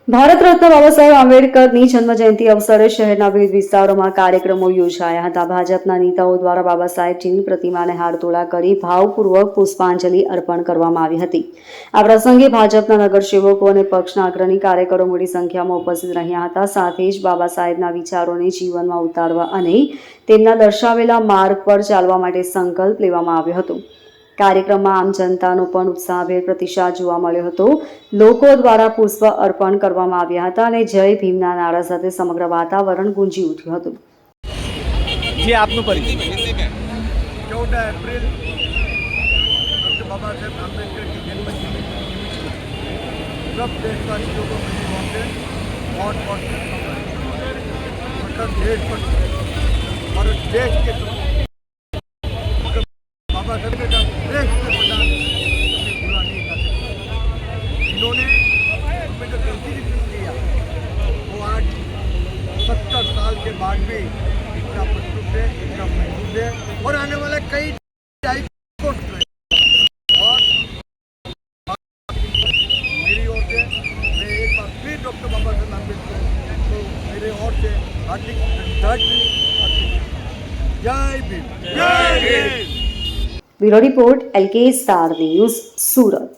ભારત રત્ન બાબા સાહેબ આંબેડકરની જન્મજયંતિ અવસરે શહેરના વિવિધ વિસ્તારોમાં કાર્યક્રમો યોજાયા હતા. ભાજપના નેતાઓ દ્વારા બાબા સાહેબજીની પ્રતિમાને હારતોડા કરી ભાવપૂર્વક પુષ્પાંજલિ અર્પણ કરવામાં આવી હતી. આ પ્રસંગે ભાજપના નગરસેવકો અને પક્ષના અગ્રણી કાર્યકરો મોટી સંખ્યામાં ઉપસ્થિત રહ્યા હતા. સાથે જ બાબા સાહેબના વિચારોને જીવનમાં ઉતારવા અને તેમના દર્શાવેલા માર્ગ પર ચાલવા માટે સંકલ્પ લેવામાં આવ્યો હતો. કાર્યક્રમમાં આમ જનતાનો પણ ઉત્સાહભેર પ્રતિસાદ જોવા મળ્યો હતો. લોકો દ્વારા પુષ્પ અર્પણ કરવામાં આવ્યા હતા અને જય ભીમના નારા સાથે સમગ્ર વાતાવરણ ગુંજી ઉઠ્યું હતું. જે આપનું પરિચય 14 એપ્રિલ डॉक्टर बाबा साहेब आम्बेडकर की जन्मदिन सब देशवासियों को मेरी ओर से बहुत बहुत मतलब देश पर और देश के बाबा साहेब का श्रेष्ठ प्रधान बुरा नहीं कर सकते. इन्होंने हमें जो कंस्टिट्यूशन दिया वो आज 70 साल के बाद भी इतना प्रस्तुत है, इतना महसूस है और आने वाला कई हाईकोर्ट और मेरी ओर से मैं एक बार फिर डॉक्टर बाबा साहेब आम्बेडकर को मेरे ओर से हार्दिक श्रद्धांजलि जय Bhim. Bureau report LK star news, Surat.